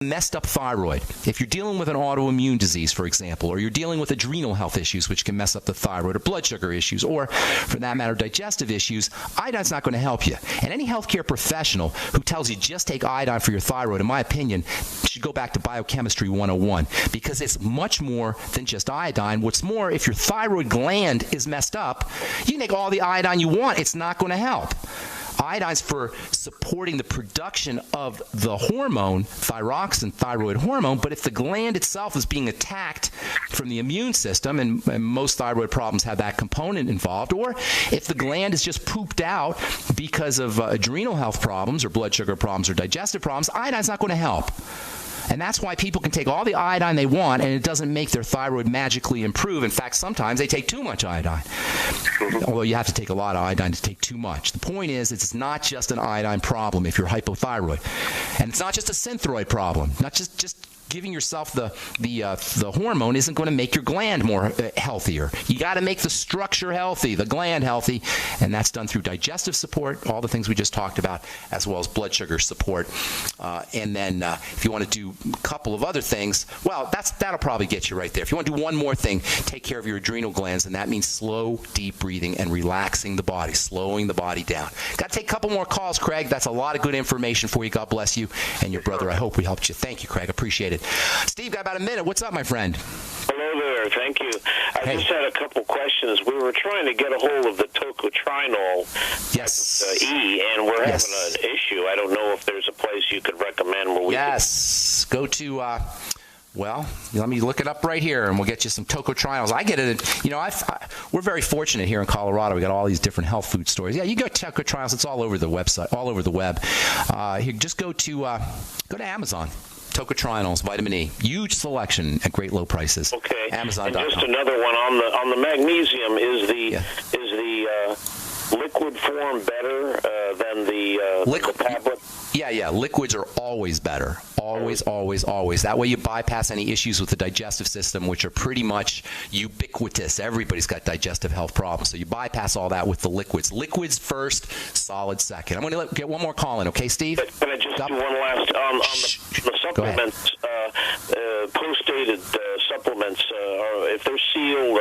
messed up thyroid, if you're dealing with an autoimmune disease, for example, or you're dealing with adrenal health issues, which can mess up the thyroid, or blood sugar issues, or for that matter, digestive issues, iodine's not going to help you. And any healthcare professional who tells you just take iodine for your thyroid, in my opinion, should go back to Biochemistry 101, because it's much more than just iodine. What's more, if your thyroid gland is messed up, you can take all the iodine you want. It's not going to help. Iodine's for supporting the production of the hormone, thyroxine, thyroid hormone, but if the gland itself is being attacked from the immune system, and most thyroid problems have that component involved, or if the gland is just pooped out because of adrenal health problems or blood sugar problems or digestive problems, iodine's not going to help. And that's why people can take all the iodine they want, and it doesn't make their thyroid magically improve. In fact, sometimes they take too much iodine. Although you have to take a lot of iodine to take too much. The point is, it's not just an iodine problem if you're hypothyroid. And it's not just a synthroid problem. Not just giving yourself the hormone isn't going to make your gland more healthier. You got to make the structure healthy, the gland healthy, and that's done through digestive support, all the things we just talked about, as well as blood sugar support. And then if you want to do a couple of other things, well, that'll probably get you right there. If you want to do one more thing, take care of your adrenal glands, and that means slow, deep breathing and relaxing the body, slowing the body down. Got to take a couple more calls, Craig. That's a lot of good information for you. God bless you and your brother. I hope we helped you. Thank you, Craig. Appreciate it. Steve, got about a minute. What's up, my friend? Hello there. Thank you. I just had a couple questions. We were trying to get a hold of the tocotrienol E, and we're having an issue. I don't know if there's a place you could recommend where we go to... well, let me look it up right here, and we'll get you some tocotrienols. I get it. You know, we're very fortunate here in Colorado. We got all these different health food stores. Yeah, you go to tocotrienols. It's all over the website, all over the web. Here, just go to Amazon. Tocotrienols, vitamin E, huge selection at great low prices. Okay. Amazon.com. And just another one on the magnesium. Is the liquid form better than the tablet? Yeah. Liquids are always better. Always. That way you bypass any issues with the digestive system, which are pretty much ubiquitous. Everybody's got digestive health problems. So you bypass all that with the liquids. Liquids first, solid second. I'm going to get one more call in, okay, Steve? Can I just do one last? On the supplements, post-dated supplements, if they're sealed,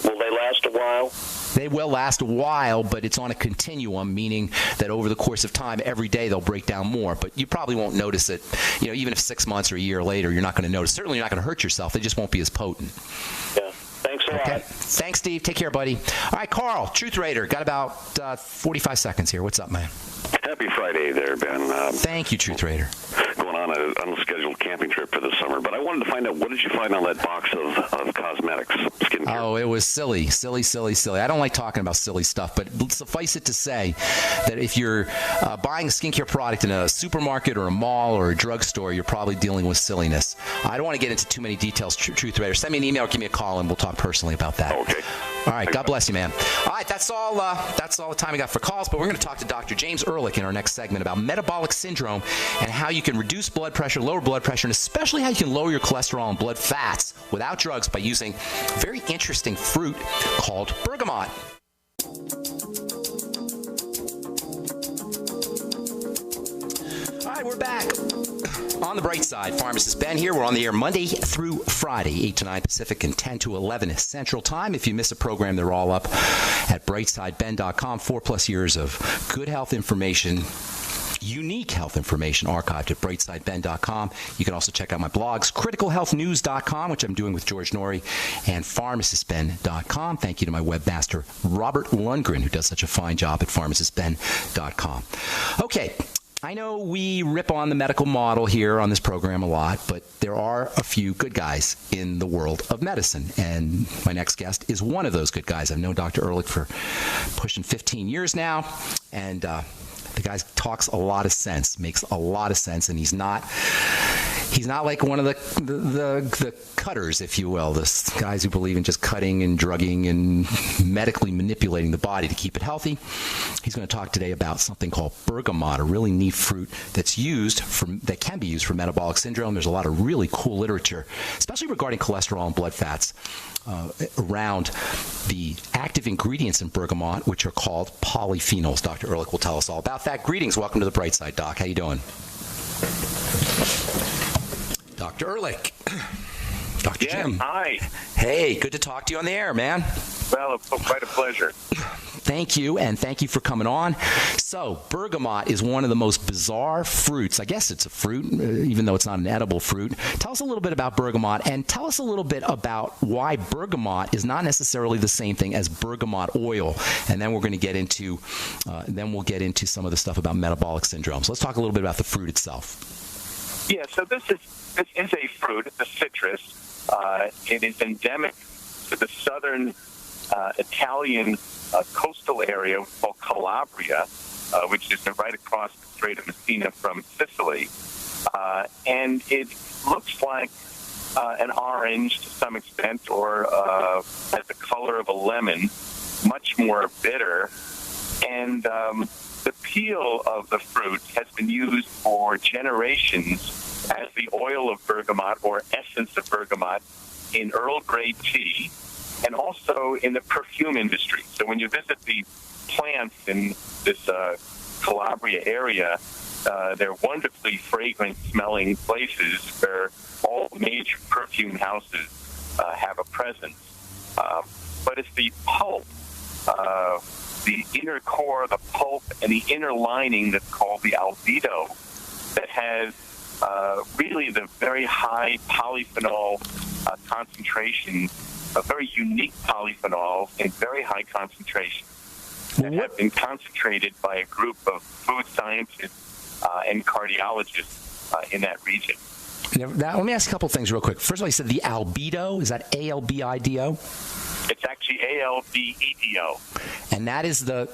will they last a while? They will last a while, but it's on a continuum, meaning that over the course of time, every day they'll break down more. But you probably won't notice it. You know, even if 6 months or a year later, you're not going to notice. Certainly, you're not going to hurt yourself. They just won't be as potent. Yeah. Thanks a lot. Thanks, Steve. Take care, buddy. All right, Carl, Truth Raider. Got about 45 seconds here. What's up, man? Happy Friday there, Ben. Thank you, Truth Raider. Going on an unscheduled camping trip for the summer, but I wanted to find out, what did you find on that box of cosmetics, skincare? Oh, it was silly. I don't like talking about silly stuff, but suffice it to say that if you're buying a skincare product in a supermarket or a mall or a drugstore, you're probably dealing with silliness. I don't want to get into too many details, Truth Raider. Send me an email or give me a call, and we'll talk personally about that. Okay. All right. God bless you, man. All right. That's all the time we got for calls, but we're going to talk to Dr. James Ehrlich in our next segment about metabolic syndrome and how you can reduce blood pressure, lower blood pressure, and especially how you can lower your cholesterol and blood fats without drugs by using a very interesting fruit called bergamot. All right, we're back. On the bright side, Pharmacist Ben here. We're on the air Monday through Friday, 8 to 9 Pacific and 10 to 11 Central Time. If you miss a program, they're all up at brightsideben.com. 4+ years of good health information, unique health information archived at brightsideben.com. You can also check out my blogs, criticalhealthnews.com, which I'm doing with George Norrie, and pharmacistben.com. Thank you to my webmaster, Robert Lundgren, who does such a fine job at pharmacistben.com. Okay. I know we rip on the medical model here on this program a lot, but there are a few good guys in the world of medicine, and my next guest is one of those good guys. I've known Dr. Ehrlich for pushing 15 years now, and the guy talks a lot of sense, makes a lot of sense, and he's not like one of the cutters, if you will, the guys who believe in just cutting and drugging and medically manipulating the body to keep it healthy. He's going to talk today about something called bergamot, a really neat fruit that can be used for metabolic syndrome. There's a lot of really cool literature, especially regarding cholesterol and blood fats, around the active ingredients in bergamot, which are called polyphenols. Dr. Ehrlich will tell us all about that. Greetings. Welcome to the Bright Side, Doc. How you doing? Dr. Ehrlich. Dr. Jim. Hi. Hey, good to talk to you on the air, man. Well, it's quite a pleasure. Thank you, and thank you for coming on. So, bergamot is one of the most bizarre fruits. I guess it's a fruit, even though it's not an edible fruit. Tell us a little bit about bergamot, and tell us a little bit about why bergamot is not necessarily the same thing as bergamot oil. And then we're going to get into, we'll get into some of the stuff about metabolic syndrome. So let's talk a little bit about the fruit itself. Yeah, so this is a fruit. It's a citrus. It is endemic to the southern Italian coastal area called Calabria, which is right across the Strait of Messina from Sicily. And it looks like an orange to some extent, or has the color of a lemon, much more bitter. And the peel of the fruit has been used for generations as the oil of bergamot or essence of bergamot in Earl Grey tea, and also in the perfume industry. So when you visit the plants in this Calabria area, they're wonderfully fragrant-smelling places where all major perfume houses have a presence. But it's the pulp, the inner core, the pulp, and the inner lining that's called the albedo that has really the very high polyphenol concentration, a very unique polyphenols in very high concentration that have been concentrated by a group of food scientists and cardiologists in that region. Now, let me ask a couple things real quick. First of all, you said the albedo. Is that A-L-B-I-D-O? It's actually A-L-B-E-D-O. And that's the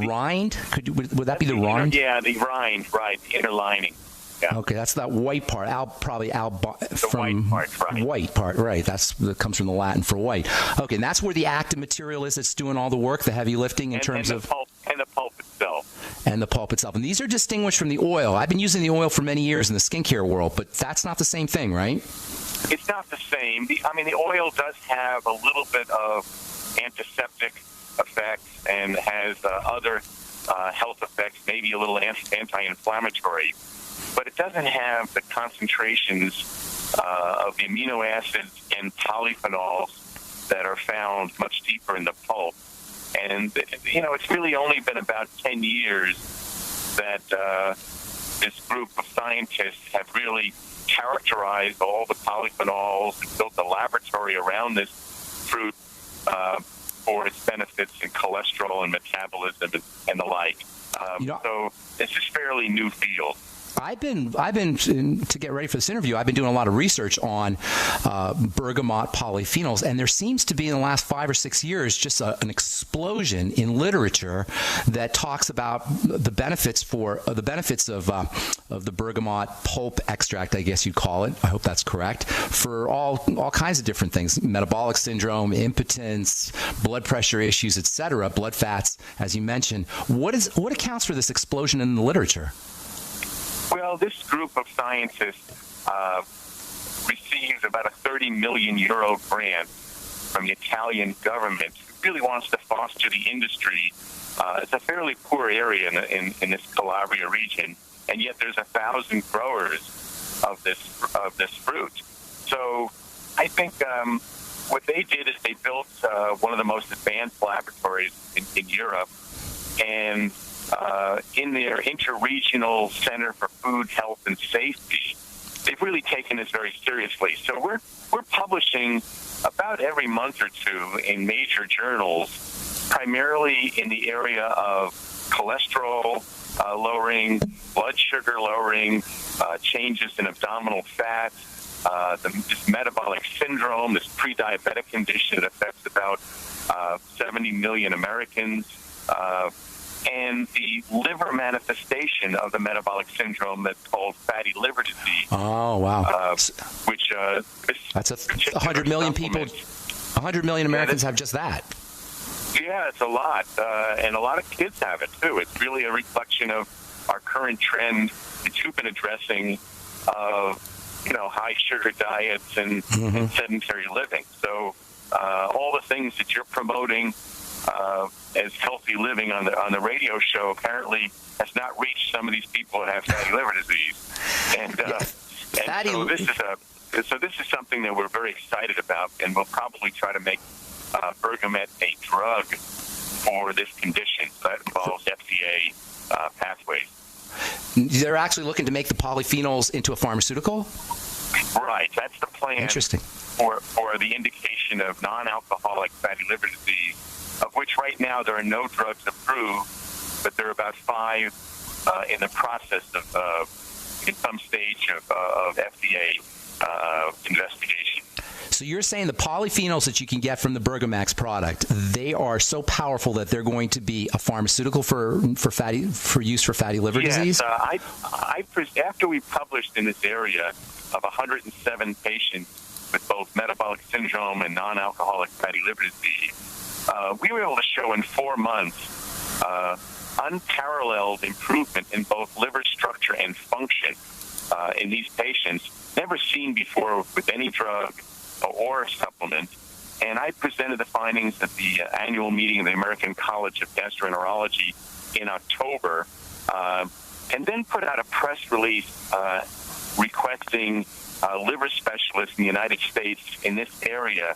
rind? Would that be the rind? The rind, right, the inner lining. Yeah. Okay, that's that white part. White part, right? That comes from the Latin for white. Okay, and that's where the active material is that's doing all the work, the heavy lifting in terms of pulp, and the pulp itself. And the pulp itself. And these are distinguished from the oil. I've been using the oil for many years in the skincare world, but that's not the same thing, right? It's not the same. The oil does have a little bit of antiseptic effects and has other health effects, maybe a little anti-inflammatory. But it doesn't have the concentrations of the amino acids and polyphenols that are found much deeper in the pulp. And, it's really only been about 10 years that this group of scientists have really characterized all the polyphenols and built a laboratory around this fruit for its benefits in cholesterol and metabolism and the like. So it's just fairly new field. I've been to get ready for this interview, I've been doing a lot of research on bergamot polyphenols, and there seems to be in the last 5 or 6 years just an explosion in literature that talks about the benefits of the bergamot pulp extract, I guess you'd call it. I hope that's correct, for all kinds of different things: metabolic syndrome, impotence, blood pressure issues, etc., blood fats, as you mentioned. What accounts for this explosion in the literature? Well, this group of scientists received about a 30 million euro grant from the Italian government. It really wants to foster the industry. It's a fairly poor area in this Calabria region, and yet there's 1,000 growers of this fruit. So I think what they did is they built one of the most advanced laboratories in Europe, and in their interregional Center for Food, Health, and Safety, they've really taken this very seriously. So we're publishing about every month or two in major journals, primarily in the area of cholesterol lowering, blood sugar lowering, changes in abdominal fat, this metabolic syndrome, this pre-diabetic condition that affects about 70 million Americans, and the liver manifestation of the metabolic syndrome that's called fatty liver disease. Oh, wow. Which that's 100 million people. 100 million Americans have just that. Yeah, it's a lot. And a lot of kids have it, too. It's really a reflection of our current trend that you've been addressing of, high sugar diets and sedentary living. So all the things that you're promoting as healthy living on the radio show apparently has not reached some of these people that have fatty liver disease. And And so this is something that we're very excited about, and we'll probably try to make bergamot a drug for this condition that involves FDA pathways. They're actually looking to make the polyphenols into a pharmaceutical? Right, that's the plan. Interesting. For the indication of non-alcoholic fatty liver disease, of which right now there are no drugs approved, but there are about 5 in the process of in some stage of FDA investigation. So you're saying the polyphenols that you can get from the Bergamax product, they are so powerful that they're going to be a pharmaceutical for use for fatty liver disease? After we published in this area of 107 patients with both metabolic syndrome and non-alcoholic fatty liver disease, we were able to show in 4 months unparalleled improvement in both liver structure and function in these patients, never seen before with any drug or supplement. And I presented the findings at the annual meeting of the American College of Gastroenterology in October, and then put out a press release requesting liver specialists in the United States in this area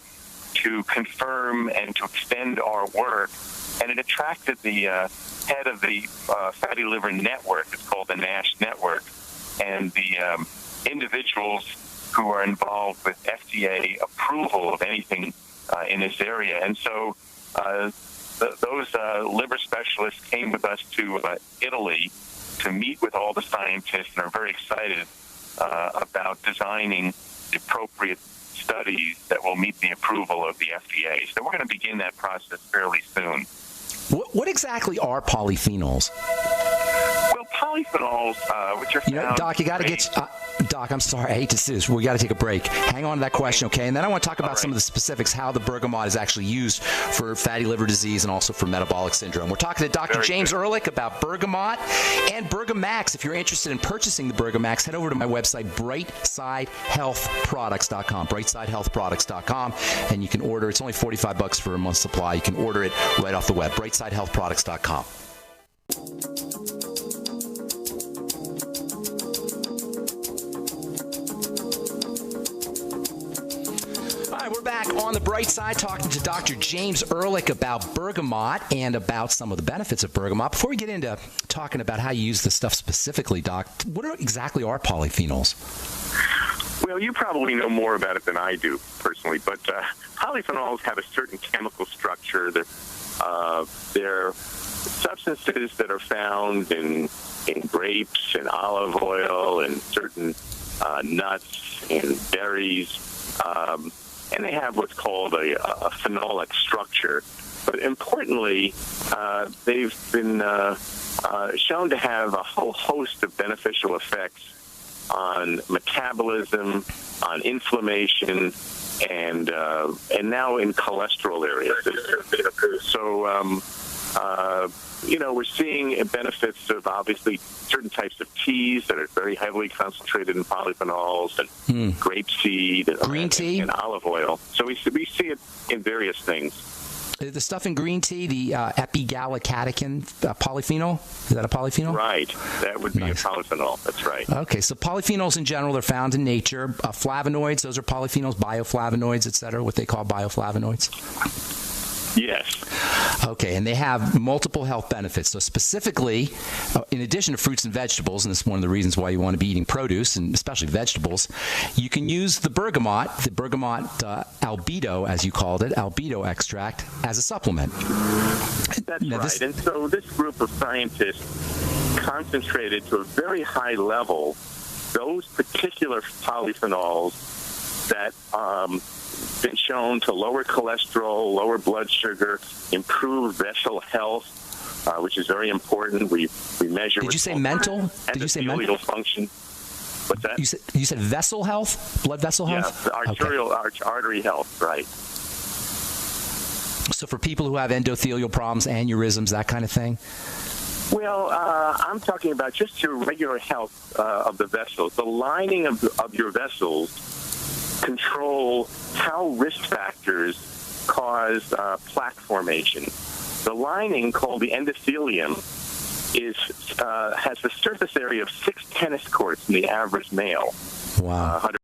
to confirm and to extend our work. And it attracted the head of the Fatty Liver Network, it's called the NASH Network, and the individuals who are involved with FDA approval of anything in this area. And so those liver specialists came with us to Italy to meet with all the scientists and are very excited about designing the appropriate studies that will meet the approval of the FDA. So we're going to begin that process fairly soon. What exactly are polyphenols? Well, polyphenols, which are found... Doc, you got to get... Doc, I'm sorry. I hate to do this. We got to take a break. Hang on to that question, okay? And then I want to talk about some of the specifics, how the bergamot is actually used for fatty liver disease and also for metabolic syndrome. We're talking to Dr. James Ehrlich about bergamot and Bergamax. If you're interested in purchasing the Bergamax, head over to my website, brightsidehealthproducts.com, brightsidehealthproducts.com, and you can order. It's only $45 for a month's supply. You can order it right off the web, brightsidehealthproducts.com. We're back on the bright side talking to Dr. James Ehrlich about bergamot and about some of the benefits of bergamot. Before we get into talking about how you use the stuff specifically, Doc, what exactly are polyphenols? Well, you probably know more about it than I do personally, but polyphenols have a certain chemical structure. They're substances that are found in grapes and olive oil and certain nuts and berries. And they have what's called a phenolic structure. But importantly, they've been shown to have a whole host of beneficial effects on metabolism, on inflammation, and now in cholesterol areas. So, we're seeing benefits of obviously certain types of teas that are very heavily concentrated in polyphenols and grapeseed and green tea and olive oil. So we see it in various things. The stuff in green tea, the epigallocatechin polyphenol, is that a polyphenol? Right. That would be a polyphenol. That's right. Okay, so polyphenols in general, they're found in nature. Flavonoids, those are polyphenols, bioflavonoids, et cetera, what they call bioflavonoids. Yes. Okay, and they have multiple health benefits. So specifically, in addition to fruits and vegetables, and this is one of the reasons why you want to be eating produce, and especially vegetables, you can use the bergamot albedo, as you called it, albedo extract, as a supplement. That's right. And so this group of scientists concentrated to a very high level those particular polyphenols that been shown to lower cholesterol, lower blood sugar, improve vessel health, which is very important. We measure. Did you say mental? Did you say mental function? What's that? You said vessel health, blood vessel health. Yeah, artery health, right? So for people who have endothelial problems, aneurysms, that kind of thing. Well, I'm talking about just your regular health of the vessels. The lining of your vessels control how risk factors cause plaque formation. The lining, called the endothelium, has a surface area of 6 tennis courts in the average male. Wow.